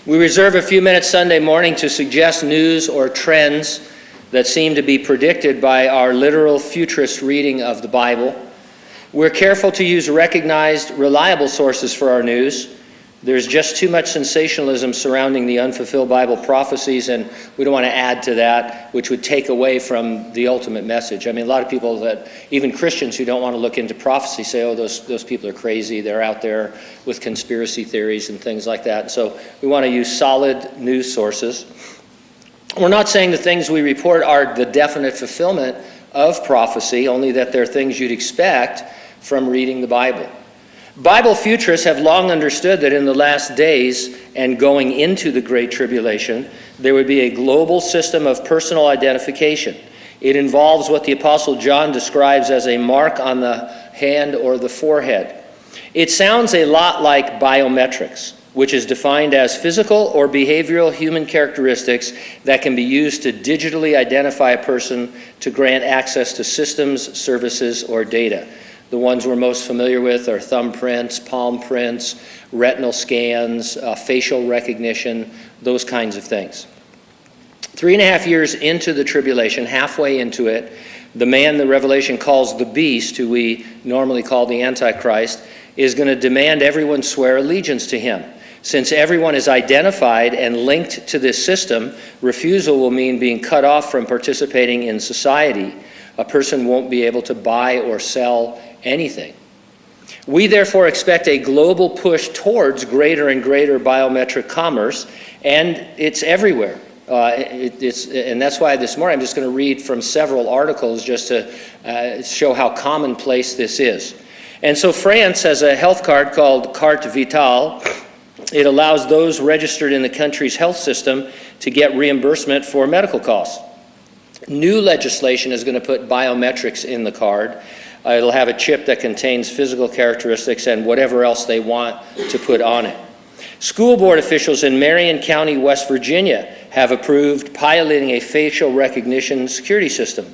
We reserve a few minutes Sunday morning to suggest news or trends that seem to be predicted by our literal futurist reading of the Bible. We're careful to use recognized, reliable sources for our news. There's just too much sensationalism surrounding the unfulfilled Bible prophecies, and we don't want to add to that, which would take away from the ultimate message. I mean, a lot of people that, even Christians who don't want to look into prophecy, say, oh, those people are crazy. They're out there with conspiracy theories and things like that. So we want to use solid news sources. We're not saying the things we report are the definite fulfillment of prophecy, only that they're things you'd expect from reading the Bible. Bible futurists have long understood that in the last days and going into the Great Tribulation, there would be a global system of personal identification. It involves what the Apostle John describes as a mark on the hand or the forehead. It sounds a lot like biometrics, which is defined as physical or behavioral human characteristics that can be used to digitally identify a person to grant access to systems, services, or data. The ones we're most familiar with are thumbprints, palm prints, retinal scans, facial recognition, those kinds of things. 3.5 years into the tribulation, halfway into it, the man the Revelation calls the beast, who we normally call the Antichrist, is going to demand everyone swear allegiance to him. Since everyone is identified and linked to this system, refusal will mean being cut off from participating in society. A person won't be able to buy or sell anything. We therefore expect a global push towards greater and greater biometric commerce, and it's everywhere. And that's why this morning I'm just going to read from several articles just to show how commonplace this is. And so France has a health card called Carte Vitale. It allows those registered in the country's health system to get reimbursement for medical costs. New legislation is going to put biometrics in the card. It'll have a chip that contains physical characteristics and whatever else they want to put on it. School board officials in Marion County, West Virginia, have approved piloting a facial recognition security system.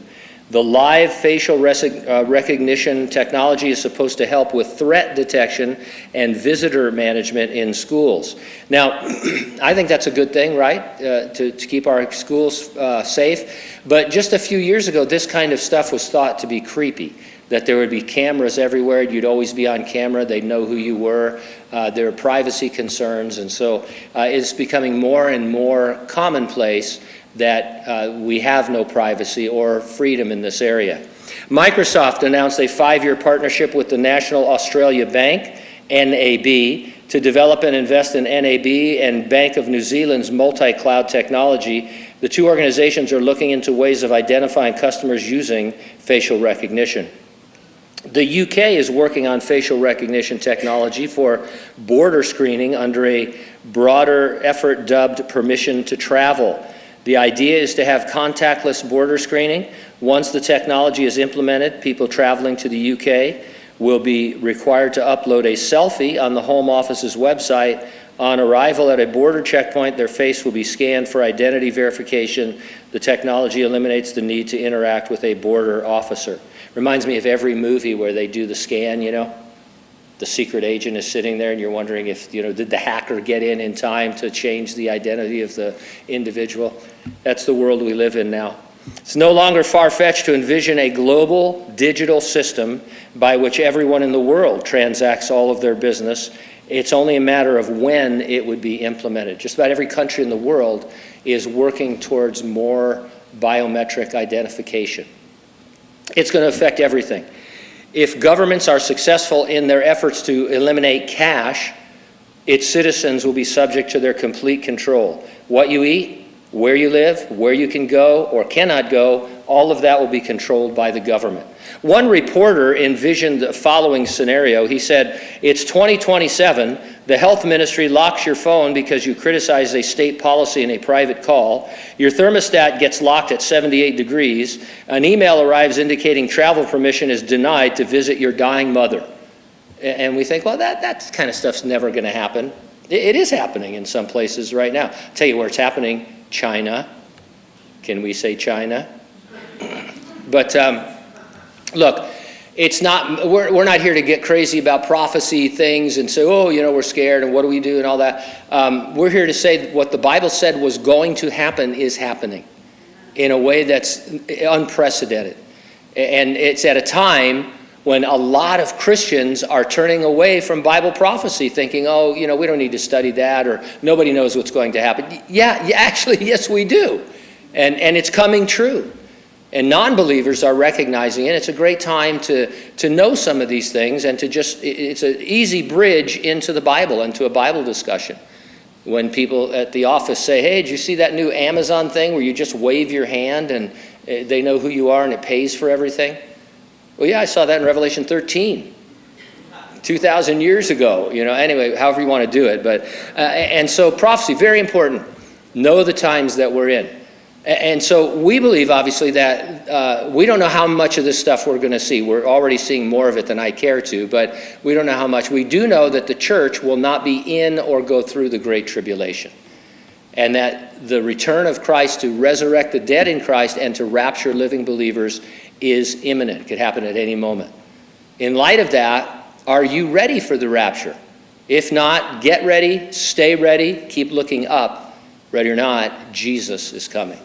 The live facial recognition technology is supposed to help with threat detection and visitor management in schools. Now, I think that's a good thing, right, to keep our schools safe. But just a few years ago, this kind of stuff was thought to be creepy, that there would be cameras everywhere. You'd always be on camera. They'd know who you were. There are privacy concerns. And so it's becoming more and more commonplace that we have no privacy or freedom in this area. Microsoft announced a 5-year partnership with the National Australia Bank, NAB, to develop and invest in NAB and Bank of New Zealand's multi-cloud technology. The two organizations are looking into ways of identifying customers using facial recognition. The UK is working on facial recognition technology for border screening under a broader effort dubbed Permission to Travel. The idea is to have contactless border screening. Once the technology is implemented, people traveling to the UK will be required to upload a selfie on the Home Office's website. On arrival at a border checkpoint, their face will be scanned for identity verification. The technology eliminates the need to interact with a border officer. Reminds me of every movie where they do the scan, you know. The secret agent is sitting there and you're wondering if, did the hacker get in time to change the identity of the individual? That's the world we live in now. It's no longer far-fetched to envision a global digital system by which everyone in the world transacts all of their business. It's only a matter of when it would be implemented. Just about every country in the world is working towards more biometric identification. It's going to affect everything. If governments are successful in their efforts to eliminate cash, its citizens will be subject to their complete control. What you eat, where you live, where you can go or cannot go, all of that will be controlled by the government. One reporter envisioned the following scenario. He said, it's 2027, the health ministry locks your phone because you criticize a state policy in a private call. Your thermostat gets locked at 78 degrees. An email arrives indicating travel permission is denied to visit your dying mother. And we think, well, that kind of stuff's never going to happen. It is happening in some places right now. I'll tell you where it's happening. China. Can we say China? But look, It's not, we're not here to get crazy about prophecy things and say, oh, we're scared and what do we do and all that. We're here to say that what the Bible said was going to happen is happening in a way that's unprecedented. And it's at a time when a lot of Christians are turning away from Bible prophecy, thinking, oh, we don't need to study that, or nobody knows what's going to happen. Yeah, actually, yes, we do. And it's coming true. And non-believers are recognizing it. It's a great time to know some of these things and to it's an easy bridge into the Bible, into a Bible discussion. When people at the office say, hey, did you see that new Amazon thing where you just wave your hand and they know who you are and it pays for everything? Well, yeah, I saw that in Revelation 13, 2,000 years ago. Anyway, however you want to do it. But and so prophecy, very important. Know the times that we're in. And so we believe, obviously, that we don't know how much of this stuff we're going to see. We're already seeing more of it than I care to, but we don't know how much. We do know that the church will not be in or go through the Great Tribulation, and that the return of Christ to resurrect the dead in Christ and to rapture living believers is imminent. It could happen at any moment. In light of that, are you ready for the rapture? If not, get ready, stay ready, keep looking up. Ready or not, Jesus is coming.